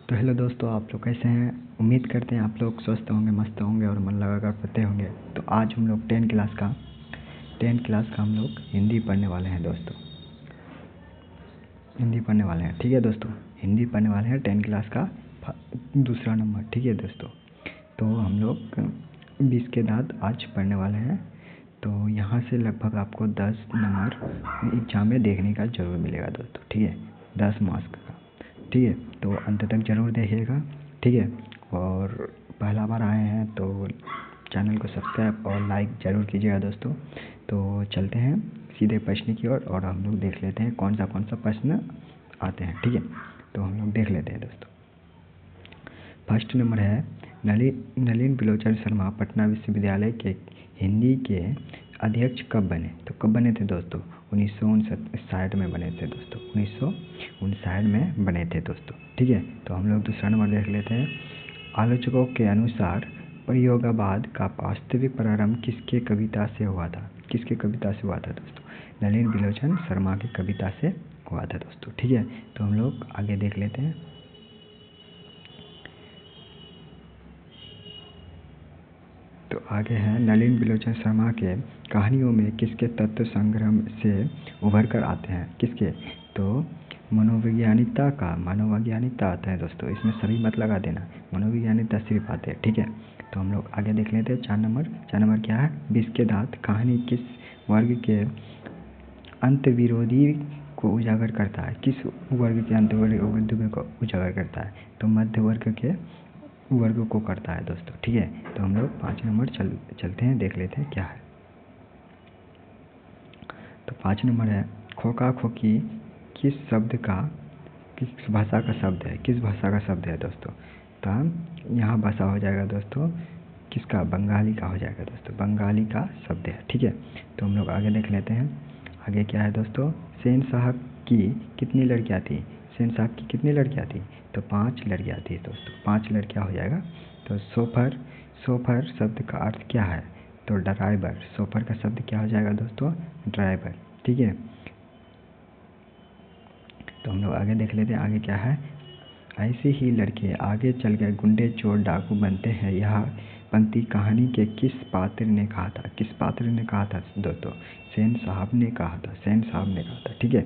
तो हेलो दोस्तों, आप लोग कैसे हैं। उम्मीद करते हैं आप लोग स्वस्थ होंगे, मस्त होंगे और मन लगा कर पढ़ते होंगे। तो आज हम लोग 10 क्लास का हम लोग हिंदी पढ़ने वाले हैं दोस्तों। हिंदी पढ़ने वाले हैं, ठीक है दोस्तों। हिंदी पढ़ने वाले हैं 10 क्लास का दूसरा नंबर, ठीक है दोस्तों। तो हम लोग 20 के दांत आज पढ़ने वाले हैं। तो यहाँ से लगभग आपको 10 नंबर एग्जाम में देखने का ज़रूर मिलेगा दोस्तों, ठीक है। 10 मार्क्स का, ठीक है। तो अंत तक ज़रूर देखिएगा, ठीक है। और पहला बार आए हैं तो चैनल को सब्सक्राइब और लाइक ज़रूर कीजिएगा दोस्तों। तो चलते हैं सीधे प्रश्न की ओर और हम लोग देख लेते हैं कौन सा प्रश्न आते हैं, ठीक है। तो हम लोग देख लेते हैं दोस्तों। फर्स्ट नंबर है, नलिन बिलोचन शर्मा पटना विश्वविद्यालय के हिंदी के अध्यक्ष कब बने। तो कब बने थे दोस्तों? 1959 में बने थे दोस्तों। 1959 में बने थे दोस्तों, ठीक है। तो हम लोग दूसरा नंबर देख लेते हैं। आलोचकों के अनुसार प्रयोगावाद का वास्तविक प्रारंभ किसके कविता से हुआ था? किसके कविता से हुआ था दोस्तों? नलिन बिलोचन शर्मा की कविता से हुआ था दोस्तों, ठीक है। तो हम लोग आगे देख लेते हैं। तो आगे है, नलिन बिलोचन शर्मा के कहानियों में किसके तत्व संग्रह से उभर कर आते हैं? किसके? तो मनोवैज्ञानिकता आता है दोस्तों। इसमें सभी मत लगा देना, मनोवैज्ञानिकता सिर्फ आते हैं, ठीक है। तो हम लोग आगे देख लेते हैं। 4 नंबर क्या है? 20 के दांत कहानी किस वर्ग के अंतर्विरोधी को उजागर करता है? किस वर्ग के अंतर्विरोधी को उजागर करता है? तो मध्य वर्ग के वर्ग को करता है दोस्तों, ठीक है। तो हम लोग 5 नंबर चलते हैं, देख लेते हैं क्या है। तो 5 नंबर है, खोका खोकी किस भाषा का शब्द है? किस भाषा का शब्द है दोस्तों? तो यहाँ भाषा हो जाएगा दोस्तों किसका? बंगाली का हो जाएगा दोस्तों। बंगाली का शब्द है, ठीक है। तो हम लोग आगे देख लेते हैं। आगे क्या है दोस्तों? सेन साहब की कितनी लड़कियाँ थी? सेन साहब की कितनी लड़कियाँ थी? तो 5 लड़कियाँ थी दोस्तों। 5 लड़कियाँ हो जाएगा। तो सोफर शब्द का अर्थ क्या है? तो ड्राइवर। सोफर का शब्द क्या हो जाएगा दोस्तों? ड्राइवर, ठीक है। तो हम लोग आगे देख लेते हैं। आगे क्या है? ऐसे ही लड़के आगे चल गए गुंडे चोर डाकू बनते हैं। यह पंक्ति कहानी के किस पात्र ने कहा था? किस पात्र ने कहा था दोस्तों? सेन साहब ने कहा था। सेन साहब ने कहा था, ठीक है।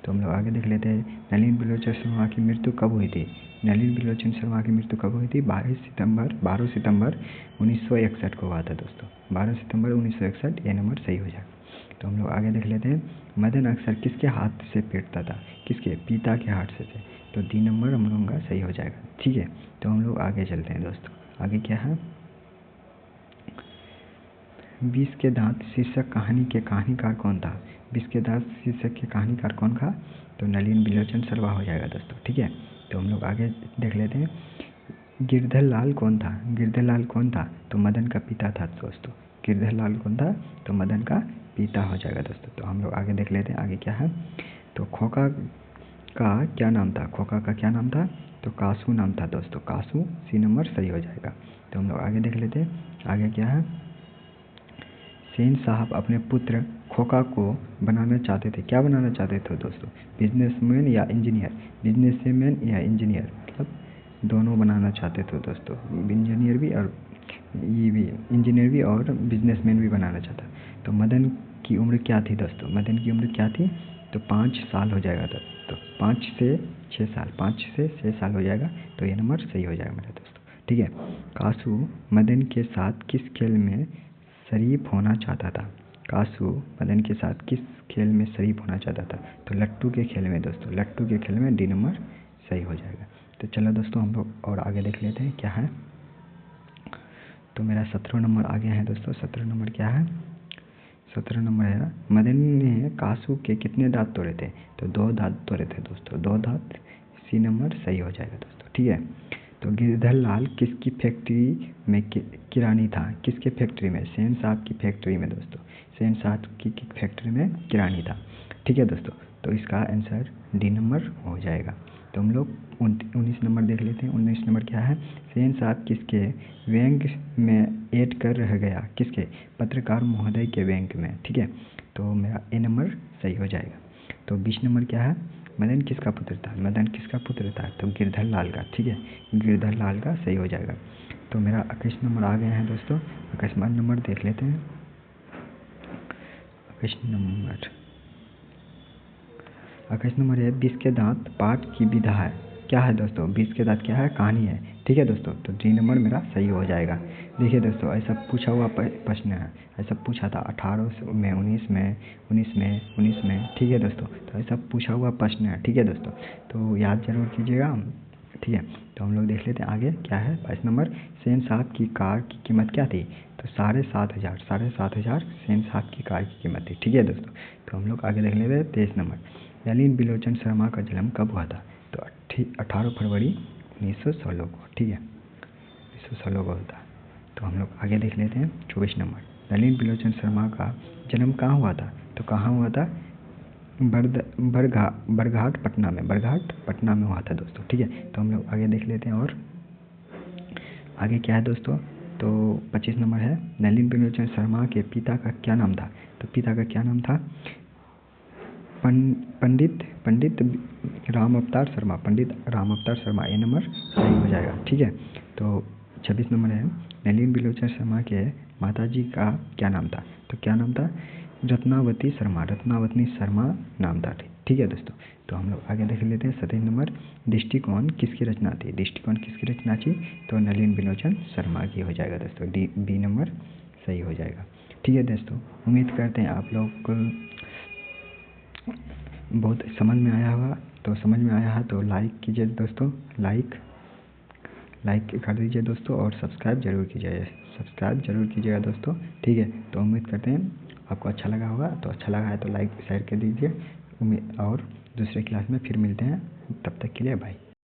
तो हम लोग आगे देख लेते हैं। नलिन बिलोचन शर्मा की मृत्यु कब हुई थी? नलिन बिलोचन शर्मा की मृत्यु कब हुई थी? 12 सितंबर 1961 को हुआ था दोस्तों। 12 सितंबर 1961, ये नंबर सही हो जाएगा। तो हम लोग आगे देख लेते हैं। मदन अक्सर किसके हाथ से पीटता था? किसके? पिता के हाथ से थे। तो 3 नंबर हम लोगों का सही हो जाएगा, ठीक है। तो हम लोग आगे चलते हैं दोस्तों। आगे क्या है? 20 के दांत शीर्षक कहानी के कहानीकार कौन था? 20 के दांत शीर्षक के कहानीकार कौन था? तो नलिन बिलोचन शर्मा हो जाएगा दोस्तों, ठीक है। तो हम लोग आगे देख लेते हैं। गिरधर लाल कौन था? गिरधर लाल कौन था? तो मदन का पिता था दोस्तों। गिरधर लाल कौन था? तो मदन का पिता हो जाएगा दोस्तों। तो हम लोग आगे देख लेते हैं। आगे क्या है? तो खोका का क्या नाम था? खोका का क्या नाम था? तो कासू नाम था दोस्तों। कासू, सी नंबर सही हो जाएगा। तो हम लोग आगे देख लेते हैं। आगे क्या है? सेन साहब अपने पुत्र खोका को बनाना चाहते थे। क्या बनाना चाहते थे दोस्तों? बिजनेसमैन या इंजीनियर? बिजनेसमैन या इंजीनियर, मतलब दोनों बनाना चाहते थे दोस्तों। इंजीनियर भी और ये भी, इंजीनियर भी और बिजनेसमैन भी बनाना चाहता। तो मदन की उम्र क्या थी दोस्तों? मदन की उम्र क्या थी? तो 5 साल हो जाएगा दोस्तों। 5 से 6 साल, 5 से 6 साल हो जाएगा। तो ये नंबर सही हो जाएगा मेरे दोस्तों, ठीक है। कासू मदन के साथ किस खेल में शरीफ होना चाहता था? कासू मदन के साथ किस खेल में शरीफ होना चाहता था? तो लट्टू के खेल में दोस्तों। लट्टू के खेल में डी नंबर सही हो जाएगा। तो चलो दोस्तों हम लोग और आगे देख लेते हैं क्या है। तो मेरा 17 नंबर आ गया है दोस्तों। 17 नंबर क्या है? 17 नंबर है, मदन ने कासू के कितने दांत तोड़े थे? तो 2 दांत तोड़े थे दोस्तों। 2 दांत, सी नंबर सही हो जाएगा दोस्तों, ठीक है। तो गिरधर लाल किसकी फैक्ट्री में किरानी था? किसके फैक्ट्री में? सेन साहब की फैक्ट्री में दोस्तों। सेन साहब की फैक्ट्री में किरानी था, ठीक है दोस्तों। तो इसका आंसर डी नंबर हो जाएगा। तो हम लोग 19 नंबर देख लेते हैं। 19 नंबर क्या है? सेन साहब किसके बैंक में ऐड कर रह गया? किसके? पत्रकार महोदय के बैंक में, ठीक है। तो मेरा ए नंबर सही हो जाएगा। तो 20 नंबर क्या है? मदन किसका पुत्र था? मदन किसका पुत्र था? तो गिरधर लाल का। ठीक है, गिरधर लाल का सही हो जाएगा। तो मेरा 21 नंबर आ गया है दोस्तों। 21वां नंबर देख लेते हैं। 21 नंबर है, विष के दांत पाठ की विधा है। क्या है दोस्तों? विष के दांत क्या है? कहानी है। ठीक है दोस्तों, तो डी नंबर मेरा सही हो जाएगा। देखिए दोस्तों, ऐसा पूछा हुआ प्रश्न है, ऐसा पूछा था 18 में, 19 में, 19 में। ठीक है दोस्तों, तो ऐसा पूछा हुआ प्रश्न है। ठीक है दोस्तों, तो याद जरूर कीजिएगा। ठीक है, तो हम लोग देख लेते हैं आगे क्या है। 22 नंबर, शहंशाह की कार की कीमत क्या थी? तो 7,500 शहंशाह की कार की कीमत थी। ठीक है दोस्तों, तो हम लोग आगे देख लेते हैं। 23 नंबर, नलिन बिलोचन शर्मा का जन्म कब हुआ था? तो 18 फरवरी 1916 को। ठीक है, 1916 को होता है। तो हम लोग आगे देख लेते हैं। 24 नंबर, नलिन बिलोचन शर्मा का जन्म कहाँ हुआ था? तो कहाँ हुआ था? बरघाट पटना में हुआ था दोस्तों। ठीक है, तो हम लोग आगे देख लेते हैं। और आगे क्या है दोस्तों? तो 25 नंबर है, नलिन बिलोचन शर्मा के पिता का क्या नाम था? तो पिता का क्या नाम था? पंडित राम अवतार शर्मा। ये नंबर सही हो जाएगा। ठीक है, तो 26 नंबर है, नलिन बिलोचन शर्मा के माताजी का क्या नाम था? तो क्या नाम था? रत्नावती शर्मा नाम था। ठीक है दोस्तों, तो हम लोग आगे देख लेते हैं। 27 नंबर, दृष्टिकोण किसकी रचना थी? तो नलिन बिलोचन शर्मा की हो जाएगा दोस्तों। बी नंबर सही हो जाएगा। ठीक है दोस्तों, उम्मीद करते हैं आप लोग को बहुत समझ में आया होगा। तो समझ में आया है तो लाइक कीजिए दोस्तों, लाइक कर दीजिए दोस्तों, और सब्सक्राइब जरूर कीजिएगा दोस्तों। ठीक है, तो उम्मीद करते हैं आपको अच्छा लगा होगा। तो अच्छा लगा है तो लाइक शेयर कर दीजिए। और दूसरे क्लास में फिर मिलते हैं, तब तक के लिए बाय।